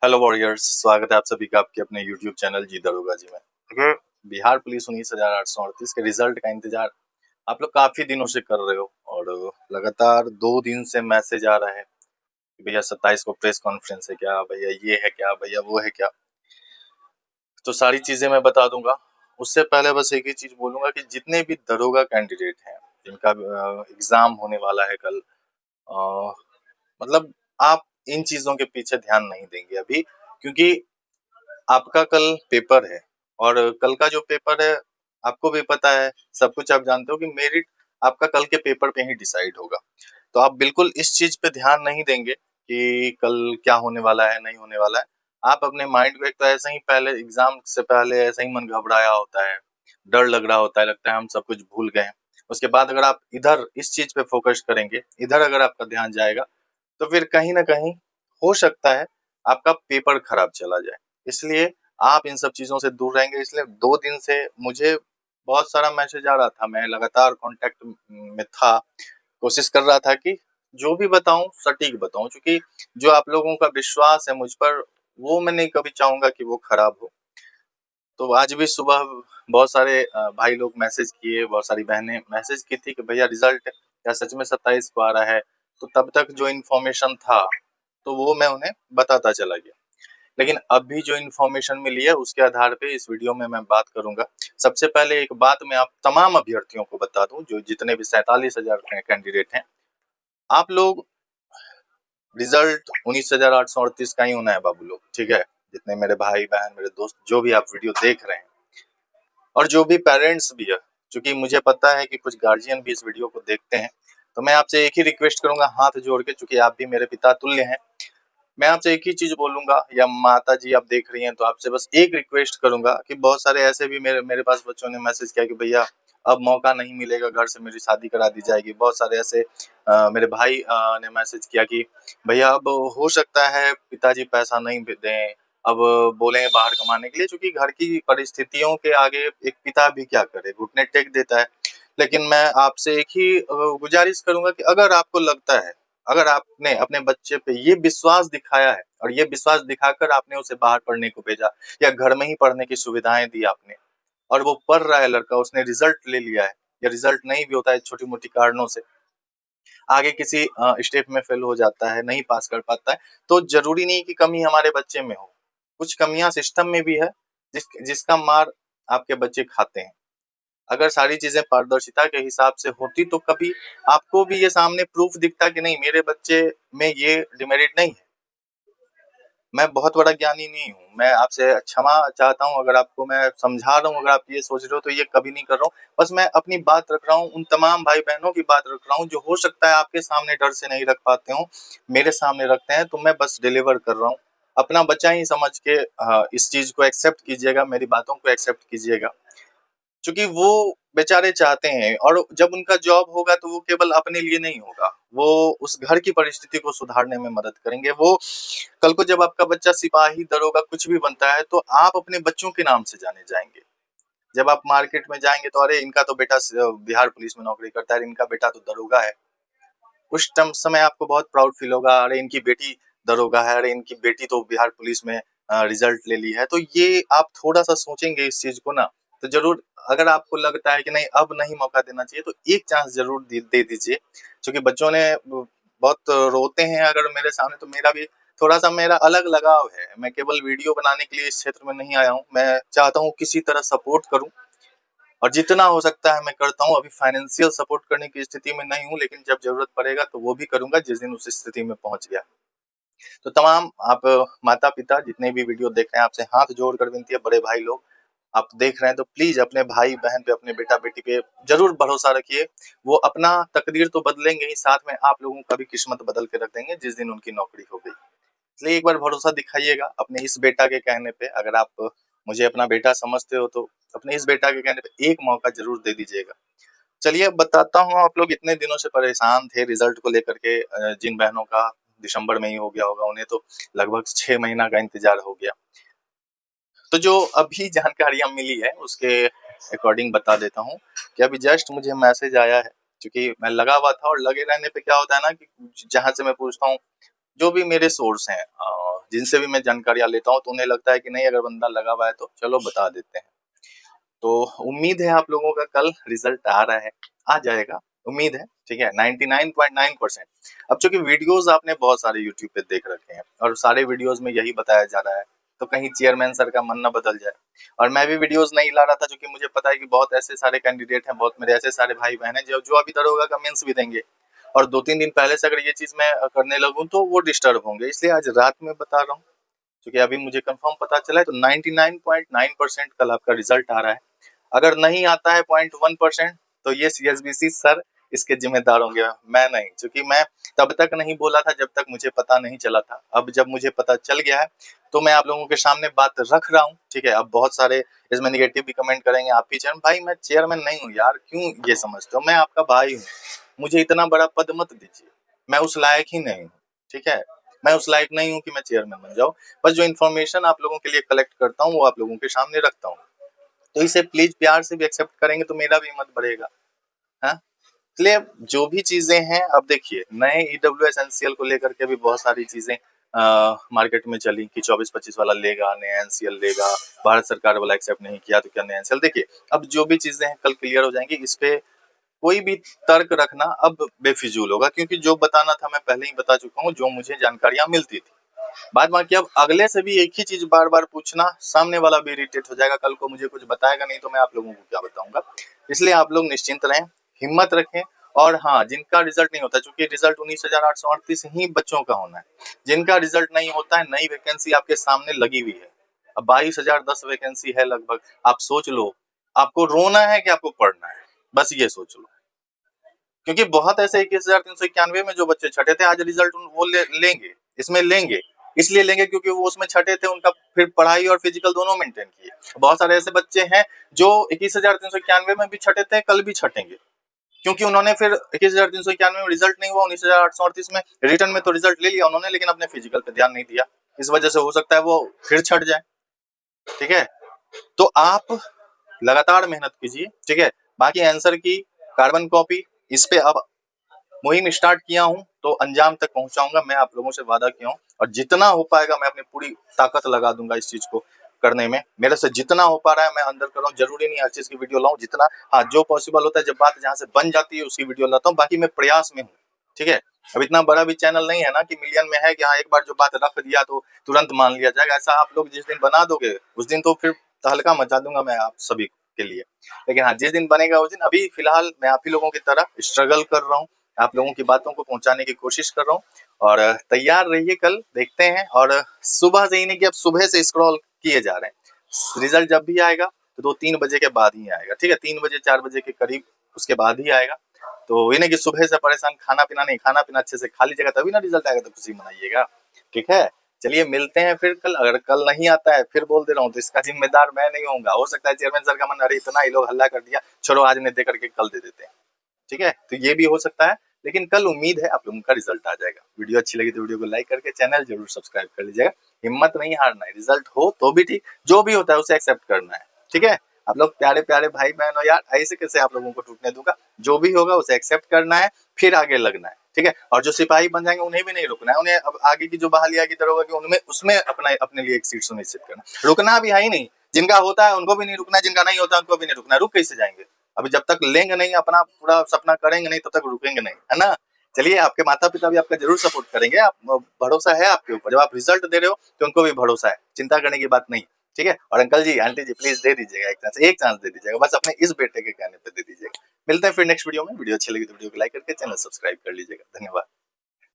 Hello warriors, स्वागत है आप सभी का आपके अपने यूट्यूब चैनल जी दरोगा जी में। देखिए, बिहार पुलिस 19,838 के रिजल्ट का इंतजार आप लोग काफी दिनों से कर रहे हो और लगातार 2 दिन से मैसेज आ रहा है कि भैया 27 को प्रेस कॉन्फ्रेंस है क्या, भैया ये है क्या, भैया वो है क्या। तो सारी चीजें मैं बता दूंगा। उससे पहले बस एक ही चीज बोलूंगा कि जितने भी दरोगा कैंडिडेट हैं जिनका एग्जाम होने वाला है कल, अ, मतलब आप इन चीजों के पीछे ध्यान नहीं देंगे अभी, क्योंकि आपका कल पेपर है और कल का जो पेपर है आपको भी पता है, सब कुछ आप जानते हो कि मेरिट आपका कल के पेपर पे ही डिसाइड होगा। तो आप बिल्कुल इस चीज पे ध्यान नहीं देंगे कि कल क्या होने वाला है नहीं होने वाला है। आप अपने माइंड को एक तो ऐसे ही पहले एग्जाम से पहले ऐसे ही मन घबराया होता है, डर लग रहा होता है, लगता है हम सब कुछ भूल गए हैं। उसके बाद अगर आप इधर इस चीज पे फोकस करेंगे, इधर अगर आपका ध्यान जाएगा, तो फिर कहीं ना कहीं हो सकता है आपका पेपर खराब चला जाए। इसलिए आप इन सब चीजों से दूर रहेंगे। इसलिए 2 दिन से मुझे बहुत सारा मैसेज आ रहा था, मैं लगातार कांटेक्ट में था, कोशिश कर रहा था कि जो भी बताऊं सटीक बताऊं, क्योंकि जो आप लोगों का विश्वास है मुझ पर, वो मैं नहीं कभी चाहूंगा कि वो खराब हो। तो आज भी सुबह बहुत सारे भाई लोग मैसेज किए, बहुत सारी बहनें मैसेज की थी कि भैया रिजल्ट क्या सच में 27 को आ रहा है। तो तब तक जो इन्फॉर्मेशन था तो वो मैं उन्हें बताता चला गया, लेकिन अभी जो इन्फॉर्मेशन मिली है उसके आधार पे इस वीडियो में मैं बात करूंगा। सबसे पहले एक बात मैं आप तमाम अभ्यर्थियों को बता दूं, जो जितने भी 47,000 कैंडिडेट हैं, आप लोग रिजल्ट 19,838 का ही होना है बाबू लोग, ठीक है। जितने मेरे भाई बहन मेरे दोस्त जो भी आप वीडियो देख रहे हैं और जो भी पेरेंट्स भी है, क्योंकि मुझे पता है कि कुछ गार्जियन भी इस वीडियो को देखते हैं, तो मैं आपसे एक ही रिक्वेस्ट करूंगा हाथ जोड़ के, क्योंकि आप भी मेरे पिता तुल्य हैं। मैं आपसे एक ही चीज बोलूंगा, या माता जी आप देख रही हैं तो आपसे बस एक रिक्वेस्ट करूंगा कि बहुत सारे ऐसे भी मेरे मेरे पास बच्चों ने मैसेज किया कि भैया अब मौका नहीं मिलेगा, घर से मेरी शादी करा दी जाएगी। बहुत सारे ऐसे मेरे भाई ने मैसेज किया कि भैया अब हो सकता है पिताजी पैसा नहीं दें, अब बोले बाहर कमाने के लिए, क्योंकि घर की परिस्थितियों के आगे एक पिता भी क्या करे, घुटने टेक देता है। लेकिन मैं आपसे एक ही गुजारिश करूंगा कि अगर आपको लगता है, अगर आपने अपने बच्चे पे ये विश्वास दिखाया है और ये विश्वास दिखाकर आपने उसे बाहर पढ़ने को भेजा, या घर में ही पढ़ने की सुविधाएं दी आपने, और वो पढ़ रहा है लड़का, उसने रिजल्ट ले लिया है, या रिजल्ट नहीं भी होता है छोटी मोटी कारणों से, आगे किसी स्टेप में फेल हो जाता है, नहीं पास कर पाता है, तो जरूरी नहीं कि कमी हमारे बच्चे में हो। कुछ कमियां सिस्टम में भी है, जिसका मार आपके बच्चे खाते हैं। अगर सारी चीजें पारदर्शिता के हिसाब से होती तो कभी आपको भी ये सामने प्रूफ दिखता कि नहीं मेरे बच्चे में ये डिमेरिट नहीं है। मैं बहुत बड़ा ज्ञानी नहीं हूँ, मैं आपसे क्षमा चाहता हूँ अगर आपको मैं समझा रहा हूँ, अगर आप ये सोच रहे हो तो ये कभी नहीं कर रहा हूँ। बस मैं अपनी बात रख रहा हूँ, उन तमाम भाई बहनों की बात रख रहा हूँ जो हो सकता है आपके सामने डर से नहीं रख पाते हो, मेरे सामने रखते हैं, तो मैं बस डिलीवर कर रहा हूँ। अपना बच्चा ही समझ के इस चीज को एक्सेप्ट कीजिएगा, मेरी बातों को एक्सेप्ट कीजिएगा, क्योंकि वो बेचारे चाहते हैं, और जब उनका जॉब होगा तो वो केवल अपने लिए नहीं होगा, वो उस घर की परिस्थिति को सुधारने में मदद करेंगे। वो कल को जब आपका बच्चा सिपाही दरोगा कुछ भी बनता है तो आप अपने बच्चों के नाम से जाने जाएंगे। जब आप मार्केट में जाएंगे तो अरे इनका तो बेटा बिहार पुलिस में नौकरी करता है, इनका बेटा तो दरोगा है। उस टम समय आपको बहुत प्राउड फील होगा, अरे इनकी बेटी दरोगा है, अरे इनकी बेटी तो बिहार पुलिस में रिजल्ट ले ली है। तो ये आप थोड़ा सा सोचेंगे इस चीज को ना, तो जरूर, अगर आपको लगता है कि नहीं अब नहीं मौका देना चाहिए, तो एक चांस जरूर दे दीजिए। क्योंकि बच्चों ने बहुत रोते हैं अगर मेरे सामने, तो मेरा भी थोड़ा सा मेरा अलग लगाव है। मैं केवल वीडियो बनाने के लिए इस क्षेत्र में नहीं आया हूँ, मैं चाहता हूँ किसी तरह सपोर्ट करूँ, और जितना हो सकता है मैं करता हूँ। अभी फाइनेंशियल सपोर्ट करने की स्थिति में नहीं हूँ, लेकिन जब जरूरत पड़ेगा तो वो भी करूंगा जिस दिन उस स्थिति में पहुंच गया। तो तमाम आप माता पिता जितने भी वीडियो देख रहे हैं, आपसे हाथ जोड़कर विनती है, बड़े भाई लोग आप देख रहे हैं तो प्लीज अपने भाई बहन पे, अपने बेटा बेटी पे जरूर भरोसा रखिए। वो अपना तकदीर तो बदलेंगे ही, साथ में आप लोगों का भी किस्मत बदल के रख देंगे जिस दिन उनकी नौकरी हो गई। इसलिए एक बार भरोसा दिखाइएगा अपने इस बेटा के कहने पे। अगर आप मुझे अपना बेटा समझते हो तो अपने इस बेटा के कहने पे एक मौका जरूर दे दीजिएगा। चलिए अब बताता हूँ, आप लोग इतने दिनों से परेशान थे रिजल्ट को लेकर के, जिन बहनों का दिसंबर में ही हो गया होगा उन्हें तो लगभग 6 महीना का इंतजार हो गया। तो जो अभी जानकारियां मिली है उसके अकॉर्डिंग बता देता हूँ कि अभी जस्ट मुझे मैसेज आया है, क्योंकि मैं लगा हुआ था, और लगे रहने पे क्या होता है ना कि जहां से मैं पूछता हूँ जो भी मेरे सोर्स हैं, जिनसे भी मैं जानकारियां लेता हूँ, तो उन्हें लगता है कि नहीं, अगर बंदा लगा हुआ है तो चलो बता देते हैं। तो उम्मीद है आप लोगों का कल रिजल्ट आ रहा है, आ जाएगा, उम्मीद है, ठीक है, 99.9%। अब चूंकि वीडियोस आपने बहुत सारे यूट्यूब पे देख रखे हैं और सारे वीडियोस में यही बताया जा रहा है, तो कहीं चेयरमैन सर का मन ना बदल जाए। और मैं भी वीडियोस नहीं ला रहा था क्योंकि मुझे पता है कि बहुत ऐसे सारे कैंडिडेट हैं, बहुत मेरे ऐसे सारे भाई बहन हैं जो जो अभी दरोगा का मेंस भी देंगे, और 2-3 दिन पहले से अगर ये चीज मैं करने लगूं तो वो डिस्टर्ब होंगे, इसलिए आज रात में बता रहा हूँ। क्योंकि अभी मुझे कंफर्म पता चला है, तो 99.9% कल आपका रिजल्ट आ रहा है। अगर नहीं आता है 0.1%, तो ये सीएसबीसी सर इसके जिम्मेदार होंगे, मैं नहीं, क्योंकि मैं तब तक नहीं बोला था जब तक मुझे पता नहीं चला था। अब जब मुझे पता चल गया है तो मैं आप लोगों के सामने बात रख रहा हूँ, ठीक है। अब बहुत सारे इसमें निगेटिव भी कमेंट करेंगे, आप ही चैनल भाई मैं चेयरमैन नहीं हूँ यार, क्यों ये समझते हो, मैं आपका भाई हूँ, मुझे इतना बड़ा पद मत दीजिए, मैं उस लायक ही नहीं हूँ, ठीक है। मैं उस लायक नहीं हूँ कि मैं चेयरमैन बन जाऊँ। बस जो इन्फॉर्मेशन आप लोगों के लिए कलेक्ट करता हूँ वो आप लोगों के सामने रखता हूँ, तो इसे प्लीज प्यार से भी एक्सेप्ट करेंगे तो मेरा भी हिम्मत बढ़ेगा। हाँ, इसलिए जो भी चीजें हैं, अब देखिए नए ईडब्ल्यूएस एनसीएल को लेकर के भी बहुत सारी चीजें मार्केट में चली कि 24-25 वाला लेगा, नया एनसीएल लेगा, भारत सरकार वाला एक्सेप्ट नहीं किया तो क्या नया एनसीएल। देखिए अब जो भी चीजें हैं कल क्लियर हो जाएंगी, इस पे कोई भी तर्क रखना अब बेफिजूल होगा, क्योंकि जो बताना था मैं पहले ही बता चुका हूँ, जो मुझे जानकारियां मिलती थी। बाद बाकी अब अगले से भी एक ही चीज बार बार पूछना, सामने वाला भी इरिटेट हो जाएगा, कल को मुझे कुछ बताएगा नहीं तो मैं आप लोगों को क्या बताऊंगा। इसलिए आप लोग निश्चिंत रहें, हिम्मत रखें। और हाँ, जिनका रिजल्ट नहीं होता, चूंकि रिजल्ट 19,838 ही बच्चों का होना है, जिनका रिजल्ट नहीं होता है, नई वैकेंसी आपके सामने लगी हुई है। अब 22,010 वैकेंसी है लगभग। आप सोच लो, आपको रोना है कि आपको पढ़ना है, बस ये सोच लो। क्योंकि बहुत ऐसे 21,391 में जो बच्चे छठे थे, आज रिजल्ट वो लेंगे, इसमें लेंगे। इसलिए लेंगे क्योंकि वो उसमें छठे थे, उनका फिर पढ़ाई और फिजिकल दोनों मेंटेन किए। बहुत सारे ऐसे बच्चे हैं जो 21,391 में भी छठे थे, कल भी छटेंगे, क्योंकि उन्होंने फिर 21,391 में रिजल्ट नहीं हुआ, 19,838 में रिटर्न में तो रिजल्ट ले लिया उन्होंने, लेकिन अपने फिजिकल पे ध्यान नहीं दिया। इस वजह से हो सकता है वो फिर छट जाए, ठीक है। तो आप लगातार मेहनत कीजिए, ठीक है। बाकी आंसर की कार्बन कॉपी, इस पे अब मुहिम स्टार्ट किया हूँ, तो अंजाम तक पहुंचाऊंगा, मैं आप लोगों से वादा किया हूँ। और जितना हो पाएगा मैं अपनी पूरी ताकत लगा दूंगा इस चीज को करने में। मेरे से जितना हो पा रहा है मैं अंदर कर रहा हूँ, जरूरी नहीं हर चीज की वीडियो लाऊं, जितना हाँ जो पॉसिबल होता है, जब बात जहाँ से बन जाती है उसकी वीडियो लाता हूँ, बाकी मैं प्रयास में हूँ, ठीक है। अब इतना बड़ा भी चैनल नहीं है ना कि मिलियन में है कि हाँ एक बार जो बात रख दिया तो तुरंत मान लिया जाएगा। ऐसा आप लोग जिस दिन बना दोगे उस दिन तो फिर तहलका मचा दूंगा मैं आप सभी के लिए। लेकिन हाँ, जिस दिन बनेगा उस दिन, अभी फिलहाल मैं आप ही लोगों की तरह स्ट्रगल कर रहा हूँ, आप लोगों की बातों को पहुंचाने की कोशिश कर रहा हूँ। और तैयार रहिए, कल देखते हैं। और सुबह से ही नहीं कि अब सुबह से स्क्रॉल किए जा रहे हैं, रिजल्ट जब भी आएगा तो 2-3 बजे के बाद ही आएगा, ठीक है, 3 बजे 4 बजे के करीब उसके बाद ही आएगा। तो ये नहीं कि सुबह से परेशान, खाना पीना नहीं, खाना पीना अच्छे से खा लीजिएगा तभी ना रिजल्ट आएगा, तो खुशी मनाइएगा, ठीक है। चलिए मिलते हैं फिर कल। अगर कल नहीं आता है, फिर बोल दे रहा हूँ, तो इसका जिम्मेदार मैं नहीं होऊंगा। हो सकता है चेयरमैन सर का मन, अरे इतना ही लोग हल्ला कर दिया, छोड़ो आज नहीं दे करके कल दे देते हैं, ठीक है, तो ये भी हो सकता है। लेकिन कल उम्मीद है आप लोगों का रिजल्ट आ जाएगा। वीडियो अच्छी लगी तो वीडियो को लाइक करके चैनल जरूर सब्सक्राइब कर लीजिएगा। हिम्मत नहीं हारना है, रिजल्ट हो तो भी ठीक, जो भी होता है उसे एक्सेप्ट करना है, ठीक है। आप लोग प्यारे प्यारे भाई बहन हो यार, ऐसे कैसे आप लोगों को टूटने दूंगा। जो भी होगा उसे एक्सेप्ट करना है, फिर आगे लगना है, ठीक है। और जो सिपाही बन जाएंगे उन्हें भी नहीं रुकना है, उन्हें अब आगे की जो बहाली आएगी दरोगा की, उनमें उसमें अपना अपने लिए एक सीट सुनिश्चित करना। रुकना भी है ही नहीं, जिनका होता है उनको भी नहीं रुकना है, जिनका नहीं होता उनको भी नहीं रुकना है। रुक कैसे जाएंगे, अभी जब तक लेंगे नहीं, अपना पूरा सपना करेंगे नहीं, तब तक रुकेंगे नहीं, है ना। चलिए, आपके माता पिता भी आपका जरूर सपोर्ट करेंगे, आप भरोसा है आपके ऊपर, जब आप रिजल्ट दे रहे हो तो उनको भी भरोसा है, चिंता करने की बात नहीं, ठीक है। और uncle ji aunty ji please दे दीजिएगा, एक चांस दे दीजिएगा, बस अपने इस बेटे के कहने पे दे दीजिएगा। मिलते हैं फिर नेक्स्ट वीडियो में। वीडियो अच्छी लगी तो वीडियो को लाइक करके चैनल सब्सक्राइब कर लीजिएगा। धन्यवाद।